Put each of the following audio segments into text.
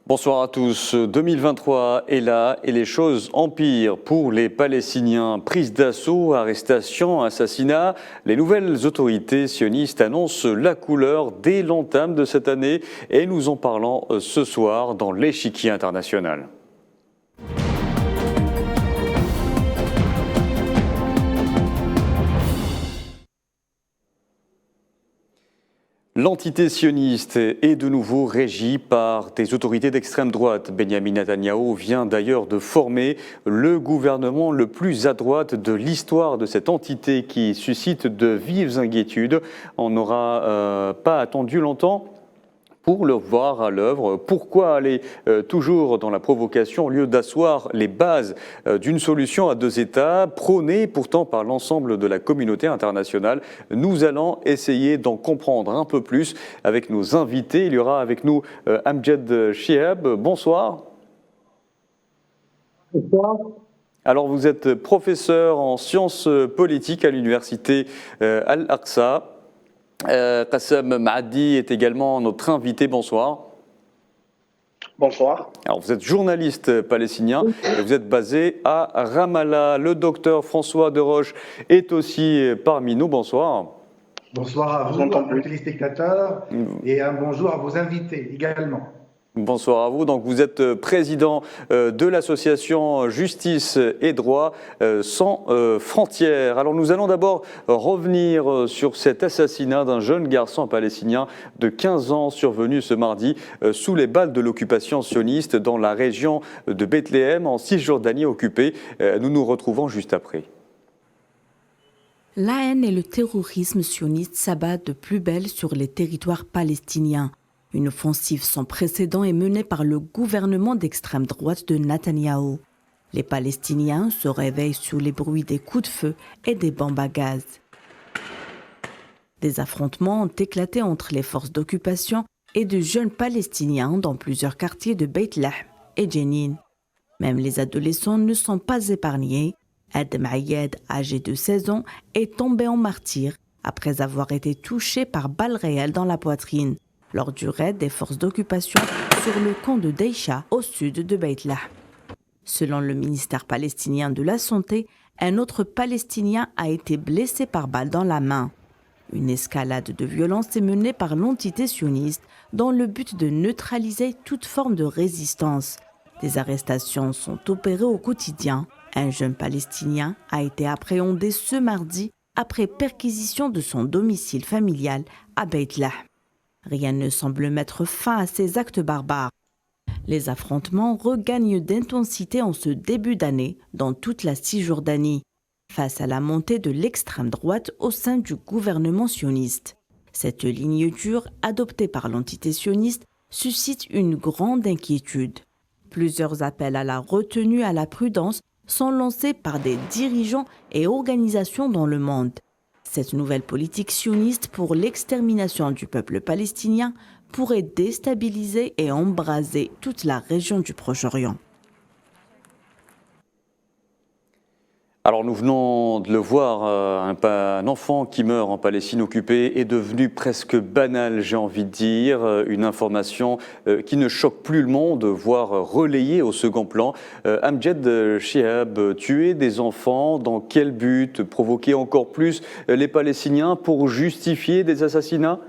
Bonsoir à tous. 2023 est là et les choses empirent pour les Palestiniens. Prise d'assaut, arrestation, assassinat. Les nouvelles autorités sionistes annoncent la couleur dès l'entame de cette année et nous en parlons ce soir dans l'échiquier international. L'entité sioniste est de nouveau régie par des autorités d'extrême droite. Benjamin Netanyahou vient d'ailleurs de former le gouvernement le plus à droite de l'histoire de cette entité qui suscite de vives inquiétudes. On n'aura pas attendu longtemps pour le voir à l'œuvre. Pourquoi aller toujours dans la provocation au lieu d'asseoir les bases d'une solution à deux États, prônée pourtant par l'ensemble de la communauté internationale? Nous allons essayer d'en comprendre un peu plus avec nos invités. Il y aura avec nous Amjad Chihab. Bonsoir. Bonsoir. Alors vous êtes professeur en sciences politiques à l'université Al-Aqsa. Qassem Maadi est également notre invité. Bonsoir. Bonsoir. Alors vous êtes journaliste palestinien et vous êtes basé à Ramallah. Le docteur François Deroche est aussi parmi nous. Bonsoir. Bonsoir à vous, à vos téléspectateurs, et un bonjour à vos invités également. Bonsoir à vous. Donc vous êtes président de l'association Justice et Droit sans frontières. Alors nous allons d'abord revenir sur cet assassinat d'un jeune garçon palestinien de 15 ans survenu ce mardi sous les balles de l'occupation sioniste dans la région de Bethléem en Cisjordanie occupée. Nous nous retrouvons juste après. La haine et le terrorisme sioniste s'abattent de plus belle sur les territoires palestiniens. Une offensive sans précédent est menée par le gouvernement d'extrême droite de Netanyahou. Les Palestiniens se réveillent sous les bruits des coups de feu et des bombes à gaz. Des affrontements ont éclaté entre les forces d'occupation et de jeunes Palestiniens dans plusieurs quartiers de Beit Lahm et Jenin. Même les adolescents ne sont pas épargnés. Adem Ayed, âgé de 16 ans, est tombé en martyr après avoir été touché par balles réelles dans la poitrine lors du raid des forces d'occupation sur le camp de Daïcha au sud de Beit Lahm. Selon le ministère palestinien de la Santé, un autre Palestinien a été blessé par balle dans la main. Une escalade de violence est menée par l'entité sioniste dans le but de neutraliser toute forme de résistance. Des arrestations sont opérées au quotidien. Un jeune Palestinien a été appréhendé ce mardi après perquisition de son domicile familial à Beit Lahm. Rien ne semble mettre fin à ces actes barbares. Les affrontements regagnent d'intensité en ce début d'année dans toute la Cisjordanie, face à la montée de l'extrême droite au sein du gouvernement sioniste. Cette ligne dure, adoptée par l'entité sioniste, suscite une grande inquiétude. Plusieurs appels à la retenue et à la prudence sont lancés par des dirigeants et organisations dans le monde. Cette nouvelle politique sioniste pour l'extermination du peuple palestinien pourrait déstabiliser et embraser toute la région du Proche-Orient. Alors nous venons de le voir, un enfant qui meurt en Palestine occupée est devenu presque banal, j'ai envie de dire, une information qui ne choque plus le monde, voire relayée au second plan. Amjad Chihab, tuer des enfants, dans quel but? Provoquer encore plus les Palestiniens pour justifier des assassinats?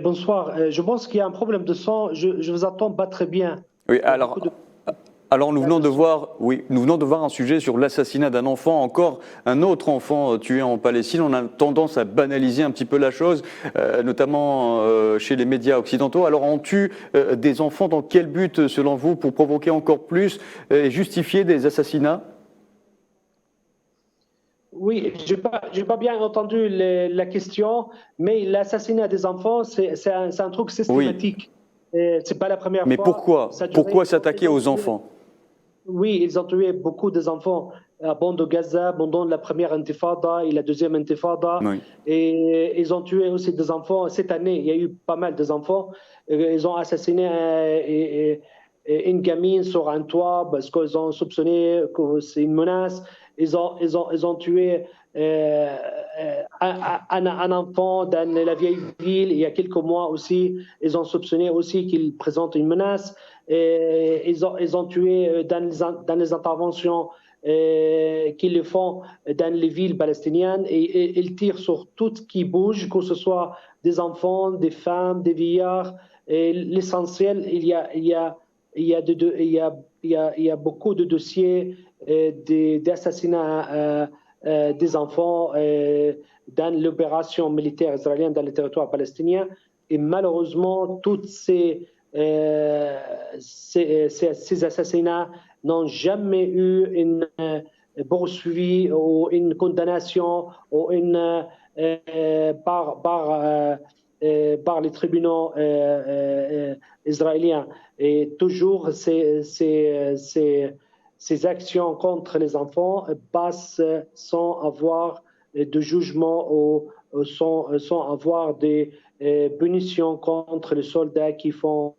Bonsoir. Je pense qu'il y a un problème de son. Je vous entends pas très bien. Oui, alors nous venons de voir un sujet sur l'assassinat d'un enfant, encore un autre enfant tué en Palestine. On a tendance à banaliser un petit peu la chose, notamment chez les médias occidentaux. Alors on tue des enfants dans quel but selon vous? Pour provoquer encore plus et justifier des assassinats? Oui, j'ai pas bien entendu la question, mais l'assassinat des enfants, c'est un truc systématique. Oui. C'est pas la première fois. Mais pourquoi s'attaquer aux enfants? Oui, ils ont tué beaucoup des enfants à bande de Gaza pendant la première intifada et la deuxième intifada. Oui. Et ils ont tué aussi des enfants. Cette année, il y a eu pas mal d'enfants. Ils ont assassiné une gamine sur un toit parce qu'ils ont soupçonné que c'est une menace. Ils ont tué un enfant dans la vieille ville. Il y a quelques mois aussi, ils ont soupçonné aussi qu'il présente une menace. Ils ont tué dans les interventions qu'ils le font dans les villes palestiniennes, et ils tirent sur tout ce qui bouge, que ce soit des enfants, des femmes, des vieillards. Et l'essentiel, il y a beaucoup de dossiers d'assassinats des enfants dans l'opération militaire israélienne dans le territoire palestinien. Et malheureusement, tous ces assassinats n'ont jamais eu une poursuivi ou une condamnation ou par les tribunaux israéliens. Et toujours ces actions contre les enfants passent sans avoir de jugement ou sans avoir des punitions contre les soldats qui font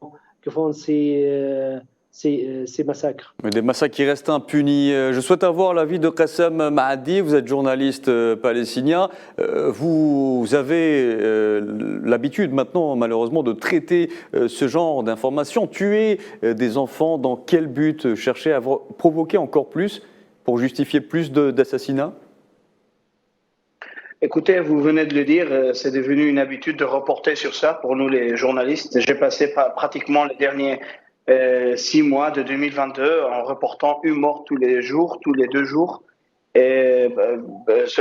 ces massacres. Des massacres qui restent impunis. Je souhaite avoir l'avis de Qassem Maadi. Vous êtes journaliste palestinien. Vous avez l'habitude maintenant, malheureusement, de traiter ce genre d'informations. Tuer des enfants, dans quel but? Chercher à provoquer encore plus pour justifier plus d'assassinats? Écoutez, vous venez de le dire, c'est devenu une habitude de reporter sur ça pour nous les journalistes. J'ai passé pratiquement les derniers 6 mois de 2022 en reportant une mort tous les jours, tous les 2 jours. Et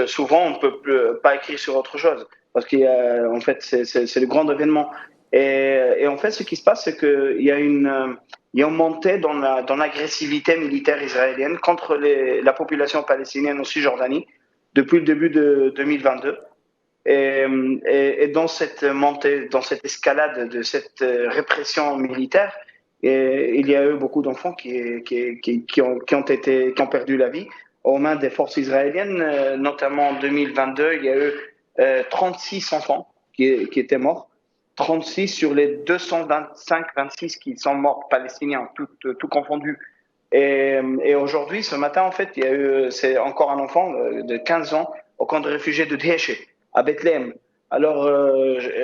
souvent, on ne peut pas écrire sur autre chose parce qu'il y a, en fait, c'est le grand événement. Et en fait, ce qui se passe, c'est qu'il y a une montée dans l'agressivité militaire israélienne contre la population palestinienne en Cisjordanie depuis le début de 2022. Et dans cette montée, dans cette escalade de cette répression militaire, il y a eu beaucoup d'enfants qui ont perdu la vie aux mains des forces israéliennes. Notamment en 2022, il y a eu 36 enfants qui étaient morts. 36 sur les 226 qui sont morts palestiniens, tout confondu. Et aujourd'hui, ce matin, en fait, c'est encore un enfant de 15 ans au camp de réfugiés de Dheche, à Bethléem. Alors,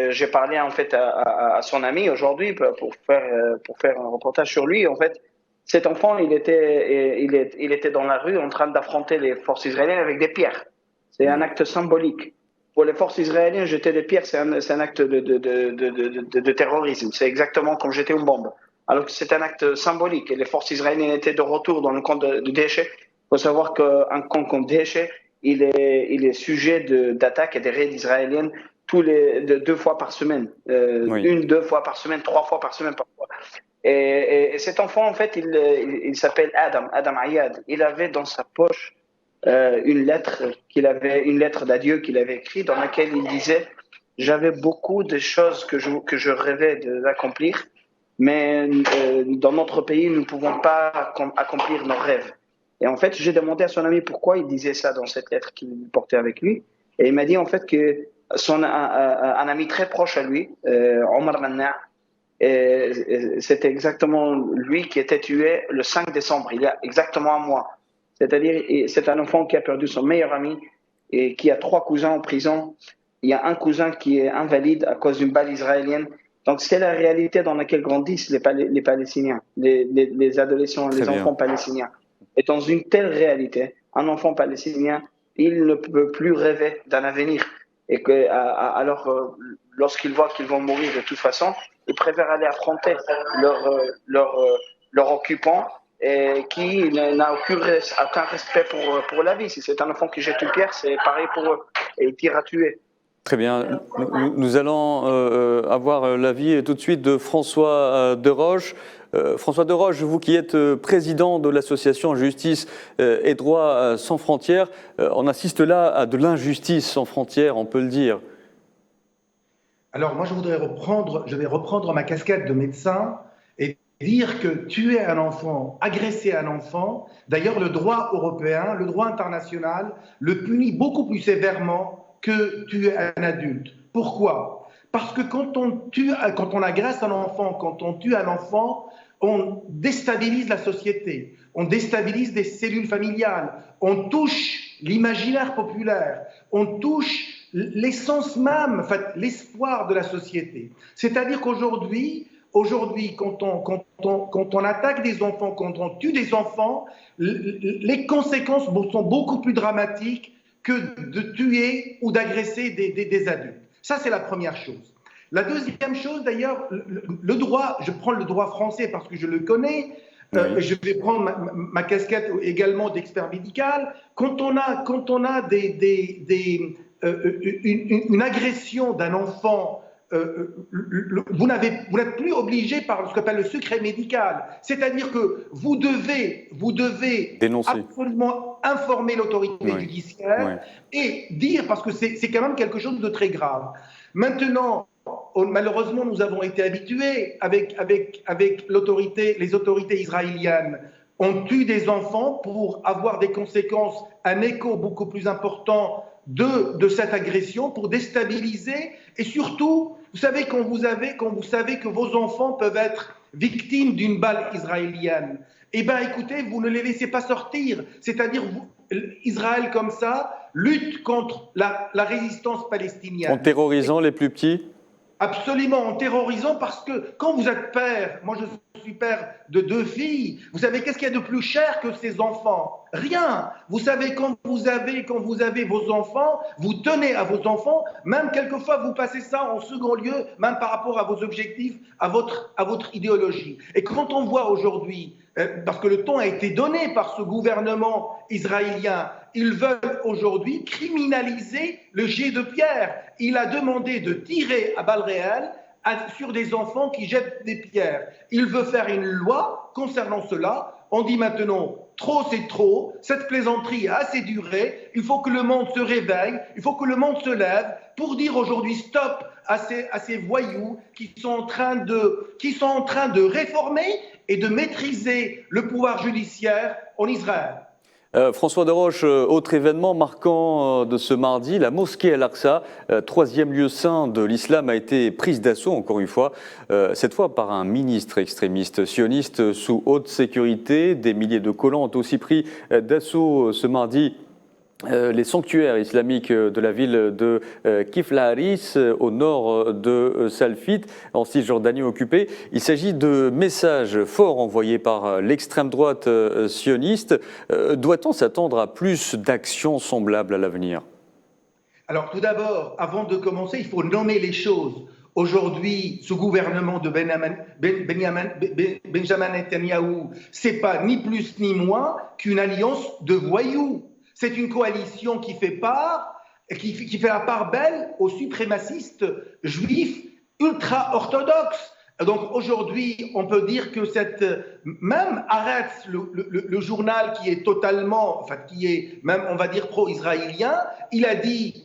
j'ai parlé en fait à son ami aujourd'hui pour faire un reportage sur lui. En fait, cet enfant, il était dans la rue en train d'affronter les forces israéliennes avec des pierres. C'est un acte symbolique. Pour les forces israéliennes, jeter des pierres, c'est un acte de terrorisme. C'est exactement comme jeter une bombe. Alors que c'est un acte symbolique. Et les forces israéliennes étaient de retour dans le camp de Dheche. Il faut savoir qu'un camp comme Dheche, il est sujet d'attaques et des raids israéliennes 2 fois par semaine. Oui. 2 fois par semaine, 3 fois par semaine parfois. Et cet enfant, en fait, il s'appelle Adam Ayad. Il avait dans sa poche une lettre d'adieu qu'il avait écrite dans laquelle il disait « J'avais beaucoup de choses que je rêvais d'accomplir, mais dans notre pays, nous ne pouvons pas accomplir nos rêves. » Et en fait, j'ai demandé à son ami pourquoi il disait ça dans cette lettre qu'il portait avec lui. Et il m'a dit en fait que un ami très proche à lui, Omar Manna, c'était exactement lui qui était tué le 5 décembre, il y a exactement un mois. C'est-à-dire, c'est un enfant qui a perdu son meilleur ami et qui a 3 cousins en prison. Il y a un cousin qui est invalide à cause d'une balle israélienne. Donc, c'est la réalité dans laquelle grandissent les Palestiniens, les adolescents, les enfants palestiniens. Et dans une telle réalité, un enfant palestinien, il ne peut plus rêver d'un avenir. Et alors, lorsqu'ils voient qu'ils vont mourir de toute façon, ils préfèrent aller affronter leur occupant et qui n'a aucun respect pour la vie. Si c'est un enfant qui jette une pierre, c'est pareil pour eux. Et ils tirent à tuer. Très bien. Nous allons avoir l'avis tout de suite de François Deroche. François Deroche, vous qui êtes président de l'association Justice et Droit sans frontières, on assiste là à de l'injustice sans frontières, on peut le dire. Alors moi, je vais reprendre ma casquette de médecin et dire que tuer un enfant, agresser un enfant, d'ailleurs le droit européen, le droit international le punit beaucoup plus sévèrement que tuer un adulte. Pourquoi ? Parce que quand on agresse un enfant, quand on tue un enfant, on déstabilise la société, on déstabilise des cellules familiales, on touche l'imaginaire populaire, on touche l'essence même, en fait, l'espoir de la société. C'est-à-dire qu'aujourd'hui, quand on attaque des enfants, quand on tue des enfants, les conséquences sont beaucoup plus dramatiques que de tuer ou d'agresser des adultes. Ça, c'est la première chose. La deuxième chose, d'ailleurs, le droit, je prends le droit français parce que je le connais, je vais prendre ma casquette également d'expert médical. Quand on a une agression d'un enfant, vous n'êtes plus obligé par ce qu'on appelle le secret médical. C'est-à-dire que vous devez dénoncer, absolument informer l'autorité judiciaire et dire, parce que c'est quand même quelque chose de très grave. Maintenant, malheureusement, nous avons été habitués avec les autorités israéliennes. On tue des enfants pour avoir des conséquences, un écho beaucoup plus important de cette agression, pour déstabiliser. Et surtout, vous savez, quand vous savez que vos enfants peuvent être victimes d'une balle israélienne, eh bien, écoutez, vous ne les laissez pas sortir. C'est-à-dire, Israël, comme ça, lutte contre la résistance palestinienne. En terrorisant les plus petits ? Absolument, en terrorisant, parce que quand vous êtes père, moi je suis père de 2 filles, vous savez qu'est-ce qu'il y a de plus cher que ces enfants? Rien. Vous savez, quand vous avez vos enfants, vous tenez à vos enfants, même quelquefois vous passez ça en second lieu, même par rapport à vos objectifs, à votre idéologie. Et quand on voit aujourd'hui, parce que le ton a été donné par ce gouvernement israélien, ils veulent aujourd'hui criminaliser le jet de pierre. Il a demandé de tirer à balles réelles sur des enfants qui jettent des pierres. Il veut faire une loi concernant cela. On dit maintenant, trop c'est trop, cette plaisanterie a assez duré, il faut que le monde se réveille, il faut que le monde se lève pour dire aujourd'hui stop à ces voyous qui sont en train de réformer et de maîtriser le pouvoir judiciaire en Israël. François Desroches, autre événement marquant de ce mardi, la mosquée Al-Aqsa, 3e lieu saint de l'islam, a été prise d'assaut, encore une fois, cette fois par un ministre extrémiste sioniste sous haute sécurité. Des milliers de collants ont aussi pris d'assaut ce mardi les sanctuaires islamiques de la ville de Kifl-Haris, au nord de Salfit, en Cisjordanie occupée. Il s'agit de messages forts envoyés par l'extrême droite sioniste. Doit-on s'attendre à plus d'actions semblables à l'avenir? Alors tout d'abord, avant de commencer, il faut nommer les choses. Aujourd'hui, ce gouvernement de Benjamin Netanyahou, c'est pas ni plus ni moins qu'une alliance de voyous. C'est une coalition qui fait la part belle aux suprémacistes juifs ultra-orthodoxes. Donc aujourd'hui, on peut dire que même Haaretz, le journal qui est totalement, enfin qui est même, on va dire, pro-israélien, il a dit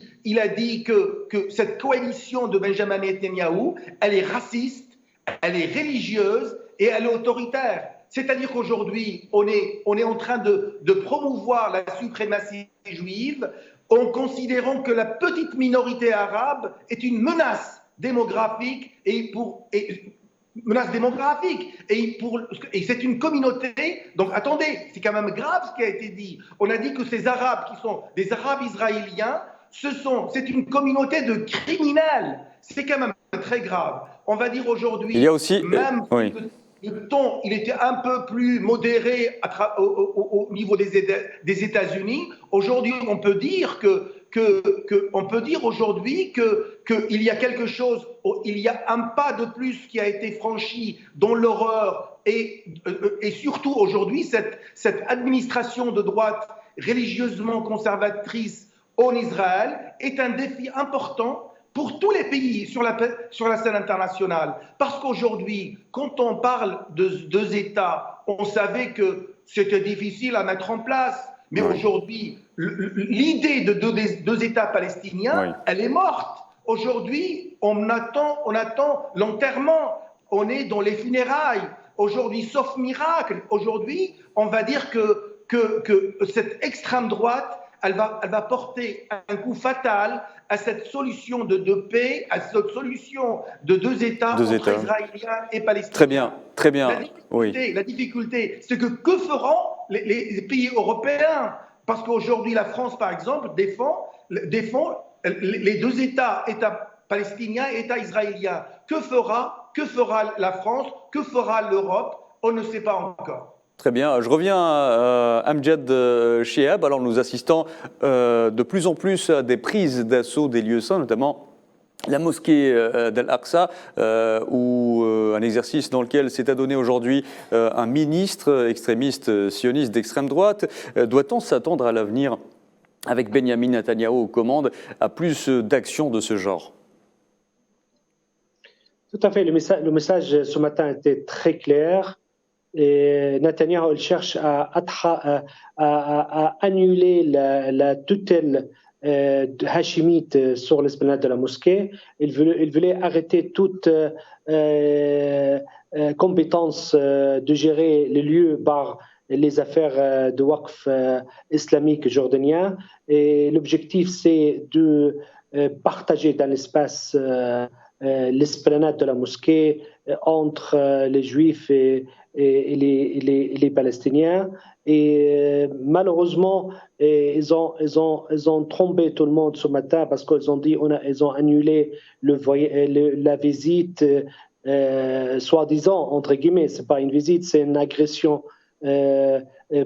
que cette coalition de Benjamin Netanyahou, elle est raciste, elle est religieuse et elle est autoritaire. C'est-à-dire qu'aujourd'hui, on est en train de promouvoir la suprématie juive en considérant que la petite minorité arabe est une menace démographique et c'est une communauté. Donc attendez, c'est quand même grave ce qui a été dit. On a dit que ces Arabes qui sont des Arabes israéliens, c'est une communauté de criminels. C'est quand même très grave. On va dire aujourd'hui, il y a aussi, le ton, il était un peu plus modéré au niveau des États-Unis. Aujourd'hui, on peut dire aujourd'hui qu'il y a quelque chose, il y a un pas de plus qui a été franchi dans l'horreur et surtout aujourd'hui, cette administration de droite religieusement conservatrice en Israël est un défi important pour tous les pays sur la scène internationale. Parce qu'aujourd'hui, quand on parle de 2 États, on savait que c'était difficile à mettre en place. Mais aujourd'hui, l'idée de 2 États palestiniens, elle est morte. Aujourd'hui, on attend l'enterrement. On est dans les funérailles. Aujourd'hui, sauf miracle, aujourd'hui, on va dire que cette extrême droite, elle va porter un coup fatal à cette solution de paix, à cette solution de 2 États entre Israéliens et Palestiniens. Très bien. La difficulté, c'est que feront les pays européens? Parce qu'aujourd'hui, la France, par exemple, défend les deux États, État palestinien et État israélien. Que fera la France? Que fera l'Europe? On ne sait pas encore. Très bien. Je reviens à Amjad Chehab. Alors, nous assistons de plus en plus à des prises d'assaut des lieux saints, notamment la mosquée d'Al-Aqsa, où un exercice dans lequel s'est adonné aujourd'hui un ministre extrémiste sioniste d'extrême droite. Doit-on s'attendre à l'avenir, avec Benyamin Netanyahou aux commandes, à plus d'actions de ce genre? Tout à fait. Le message ce matin était très clair. Et Netanyahou il cherche à annuler la tutelle hachimite sur l'esplanade de la mosquée. Il voulait arrêter toute compétence de gérer les lieux par les affaires de Waqf islamique jordanien. Et l'objectif, c'est de partager dans l'espace l'esplanade de la mosquée entre les Juifs et les Palestiniens. Et malheureusement, ils ont trompé tout le monde ce matin parce qu'ils ont dit ils ont annulé la visite, soi-disant, entre guillemets. C'est pas une visite, c'est une agression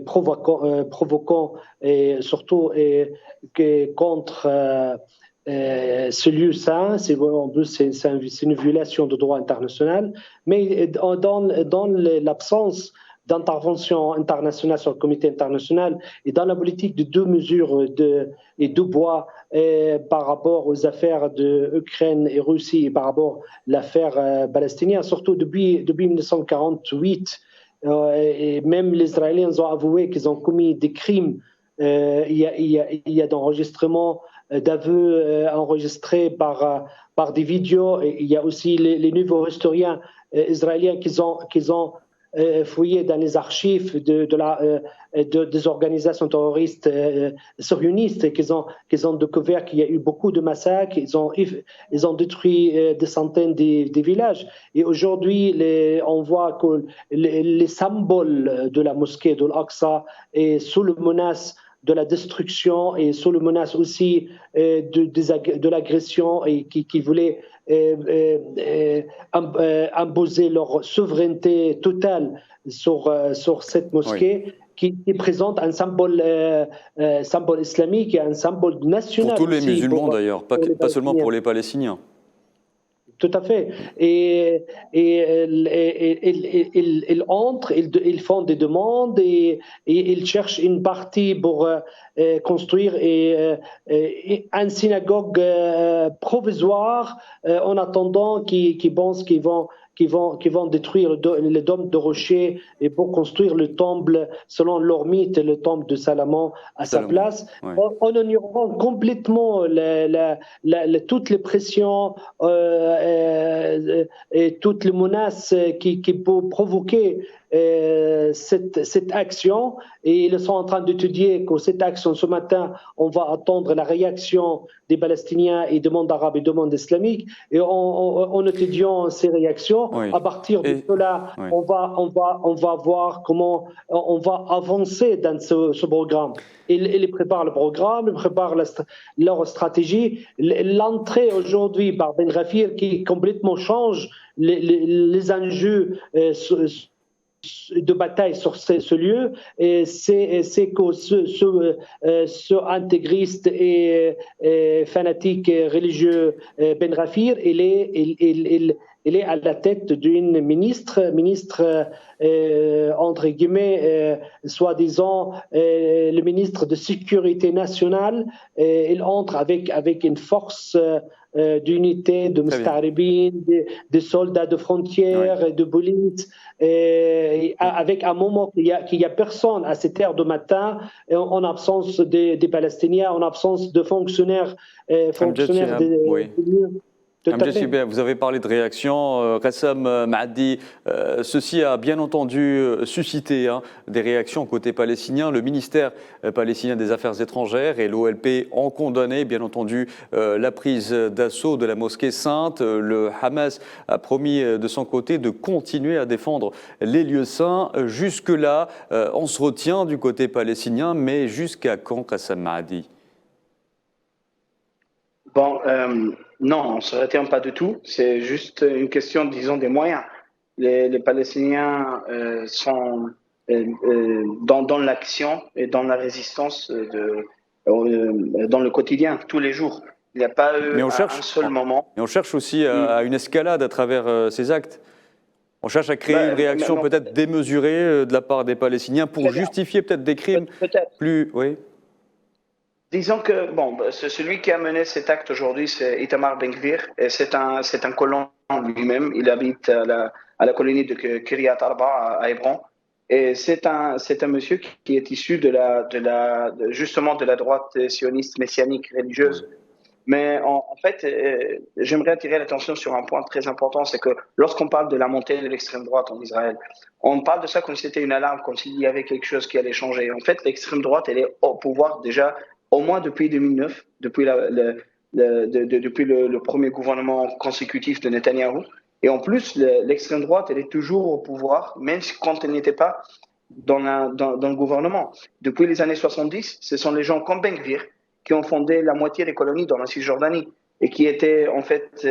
provoquant et surtout contre ce lieu saint. En plus, c'est une violation du droit international. Mais dans l'absence d'intervention internationale sur le comité international et dans la politique de deux mesures et deux poids par rapport aux affaires d'Ukraine et Russie et par rapport à l'affaire palestinienne, surtout depuis 1948, et même les Israéliens ont avoué qu'ils ont commis des crimes. Il y a d'enregistrements, d'aveux enregistrés par des vidéos. Et il y a aussi les nouveaux historiens israéliens qui ont fouillé dans les archives des organisations terroristes sionistes et qu'ils ont découvert qu'il y a eu beaucoup de massacres. Ils ont détruit des centaines de villages. Et aujourd'hui, on voit que les symboles de la mosquée de l'Aqsa est sous la menace de la destruction et sous la menace aussi de l'agression et qui voulaient imposer leur souveraineté totale sur cette mosquée qui présente un symbole islamique et un symbole national. Pour tous les musulmans d'ailleurs, pas seulement pour les Palestiniens. Tout à fait. Et ils entrent, ils font des demandes et ils cherchent une partie pour construire une synagogue provisoire en attendant qu'ils pensent qu'ils vont détruire le dôme de rocher et pour construire le temple, selon leur mythe, le temple de Salomon à sa place. Ouais. En ignorant complètement toutes les pressions et toutes les menaces qui peuvent provoquer cette action. Et ils sont en train d'étudier que cette action, ce matin, on va attendre la réaction des Palestiniens et du monde arabe et du monde islamique. Et en étudiant ces réactions, oui. À partir de cela, oui. on va voir comment on va avancer dans ce programme. Ils préparent le programme, ils préparent leur stratégie. L'entrée aujourd'hui par Ben Gvir qui complètement change les enjeux de bataille sur ce lieu, c'est que ce intégriste et fanatique religieux Ben Gvir, il est à la tête d'une ministre entre guillemets, soi-disant le ministre de Sécurité nationale. Il entre avec une force d'unité, de Mustaribin, des soldats de frontières, oui. De police, avec un moment qu'il y a personne à cette heure de matin, en absence des Palestiniens, en absence de fonctionnaires oui. Vous avez parlé de réaction. Qassem Maadi, ceci a bien entendu suscité des réactions côté palestinien. Le ministère palestinien des Affaires étrangères et l'OLP ont condamné, bien entendu, la prise d'assaut de la mosquée sainte. Le Hamas a promis de son côté de continuer à défendre les lieux saints. Jusque-là, on se retient du côté palestinien, mais jusqu'à quand, Qassem Maadi ? Bon, non, on ne se retient pas du tout. C'est juste une question, disons, des moyens. Les Palestiniens sont dans l'action et dans la résistance dans le quotidien, tous les jours. Il n'y a pas eu un seul moment. Mais on cherche aussi à une escalade à travers ces actes. On cherche à créer une réaction peut-être démesurée de la part des Palestiniens pour justifier peut-être des crimes plus... Oui. Disons que celui qui a mené cet acte aujourd'hui, c'est Itamar Ben-Gvir, et c'est un colon lui-même. Il habite à la colonie de Kiryat Arba à Hébron, et c'est un monsieur qui est issu justement de la droite sioniste messianique religieuse. Mais en fait, j'aimerais attirer l'attention sur un point très important, c'est que lorsqu'on parle de la montée de l'extrême droite en Israël, on parle de ça comme si c'était une alarme, comme s'il y avait quelque chose qui allait changer. En fait, l'extrême droite, elle est au pouvoir déjà au moins depuis 2009, depuis le premier gouvernement consécutif de Netanyahou. Et en plus, l'extrême droite, elle est toujours au pouvoir, même quand elle n'était pas dans le gouvernement. Depuis les années 70, ce sont les gens comme Ben-Gvir qui ont fondé la moitié des colonies dans la Cisjordanie et qui étaient en fait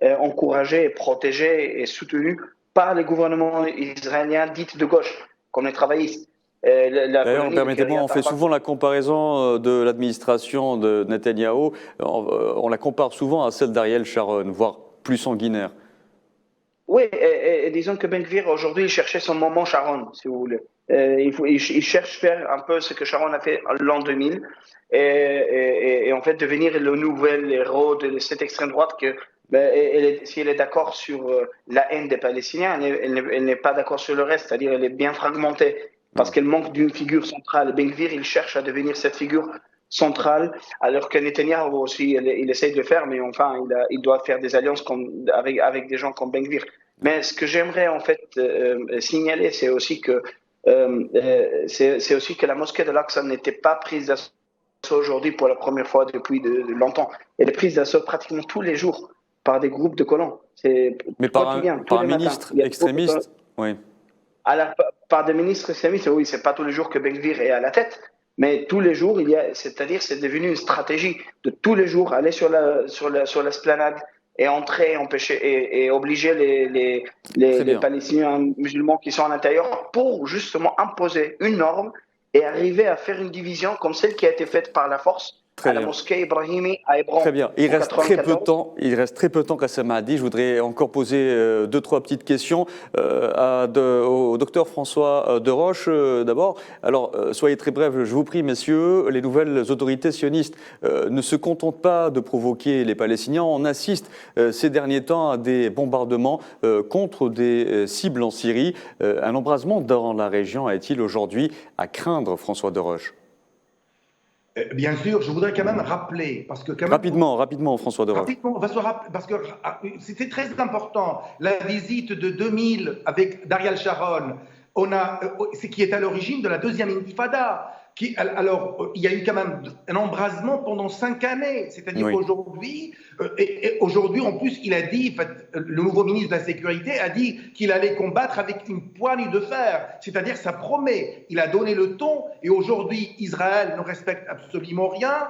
encouragés, protégés et soutenus par les gouvernements israéliens dits de gauche, comme les travaillistes. D'ailleurs, permettez-moi, on fait souvent la comparaison de l'administration de Netanyahou. On la compare souvent à celle d'Ariel Sharon, voire plus sanguinaire. Oui, et disons que Ben-Gvir, aujourd'hui, il cherchait son moment Sharon, si vous voulez. Il cherche à faire un peu ce que Sharon a fait l'an 2000 et en fait devenir le nouvel héros de cette extrême droite que si elle est d'accord sur la haine des Palestiniens, elle n'est pas d'accord sur le reste, c'est-à-dire elle est bien fragmentée. Parce qu'elle manque d'une figure centrale. Ben-Gvir, il cherche à devenir cette figure centrale, alors que Netanyahou aussi, il essaye de le faire, mais enfin, il doit faire des alliances avec des gens comme Ben-Gvir. Mais ce que j'aimerais en fait signaler, c'est aussi que la mosquée de l'Aqsa n'était pas prise d'assaut aujourd'hui pour la première fois depuis longtemps. Elle est prise d'assaut pratiquement tous les jours par des groupes de colons. Mais par un ministre extrémiste, oui. Par des ministres islamistes, oui, c'est pas tous les jours que Ben-Gvir est à la tête, mais tous les jours, c'est-à-dire c'est devenu une stratégie de tous les jours aller sur l'esplanade et entrer, empêcher et obliger les Palestiniens musulmans qui sont à l'intérieur pour justement imposer une norme et arriver à faire une division comme celle qui a été faite par la force. À la mosquée Ibrahimi à Hébron. Très bien. Il reste très peu de temps, Qassem Maadi. Je voudrais encore poser 2-3 petites questions au docteur François Deroche d'abord. Alors, soyez très brefs, je vous prie, messieurs. Les nouvelles autorités sionistes ne se contentent pas de provoquer les Palestiniens. On assiste ces derniers temps à des bombardements contre des cibles en Syrie. Un embrasement dans la région est-il aujourd'hui à craindre, François Deroche ? Bien sûr, je voudrais quand même rappeler, parce que rapidement, François Deroche. Rapidement, parce que c'était très important, la visite de 2000 avec Ariel Sharon, qui est à l'origine de la deuxième intifada. Alors, il y a eu quand même un embrasement pendant 5 années. C'est-à-dire qu'aujourd'hui, aujourd'hui, en plus, il a dit, le nouveau ministre de la Sécurité a dit qu'il allait combattre avec une poignée de fer. C'est-à-dire, ça promet. Il a donné le ton. Et aujourd'hui, Israël ne respecte absolument rien.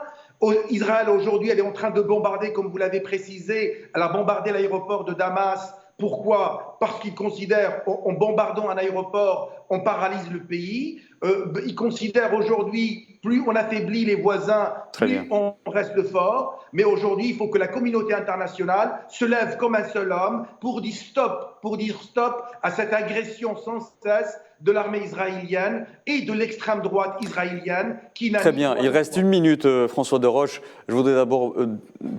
Israël, aujourd'hui, elle est en train de bombarder, comme vous l'avez précisé, elle a bombardé l'aéroport de Damas. Pourquoi ? Parce qu'ils considèrent, en bombardant un aéroport, on paralyse le pays. Ils considèrent aujourd'hui, plus on affaiblit les voisins, plus on reste fort. Mais aujourd'hui, il faut que la communauté internationale se lève comme un seul homme pour dire stop à cette agression sans cesse de l'armée israélienne et de l'extrême droite israélienne qui n'a Très bien, il reste une minute, François Desroches. Je voudrais d'abord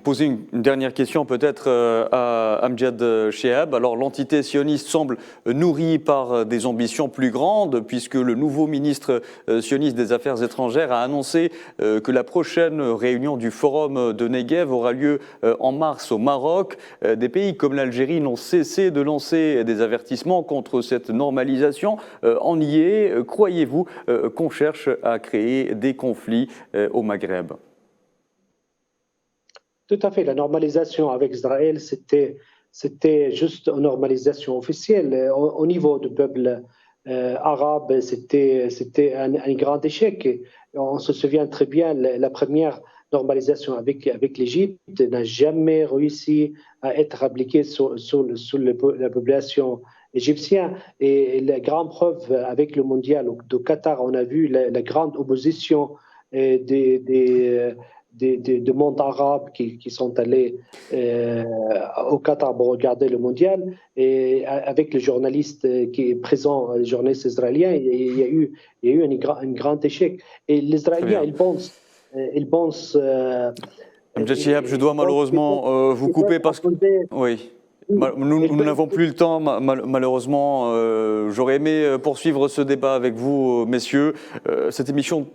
poser une dernière question peut-être à Amjad Chehab. Alors l'entité sioniste semble nourrie par des ambitions plus grandes puisque le nouveau ministre sioniste des Affaires étrangères a annoncé que la prochaine réunion du Forum de Negev aura lieu en mars au Maroc. Des pays comme l'Algérie n'ont cessé de lancer des avertissements contre cette normalisation. En y est, croyez-vous qu'on cherche à créer des conflits au Maghreb? Tout à fait. La normalisation avec Israël, c'était juste une normalisation officielle. Au niveau du peuple arabe, c'était un grand échec. On se souvient très bien, la première normalisation avec l'Égypte n'a jamais réussi à être appliquée sur la population égyptienne. Et la grande preuve avec le mondial de Qatar, on a vu la grande opposition du monde arabe qui sont allés au Qatar pour regarder le mondial. Et avec le journaliste qui est présent, le journaliste israélien, il y a eu un grand échec. Et les Israéliens, ils pensent. Amjad Chehab, je dois malheureusement vous couper parce que. Oui. Nous n'avons plus le temps, malheureusement. J'aurais aimé poursuivre ce débat avec vous, messieurs. Cette émission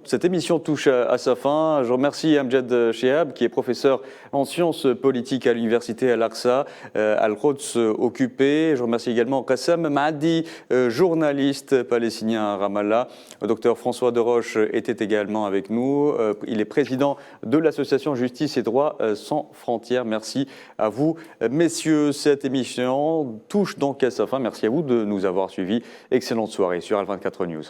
touche à sa fin. Je remercie Amjad Chehab, qui est professeur en sciences politiques à l'université Al-Aqsa, Al-Quds occupé. Je remercie également Qassem Maadi, journaliste palestinien à Ramallah. Le docteur François Desroches était également avec nous. Il est président de l'association Justice et Droits sans frontières. Merci à vous, messieurs. Cette émission touche donc à sa fin. Merci à vous de nous avoir suivis. Excellente soirée sur Al24 News.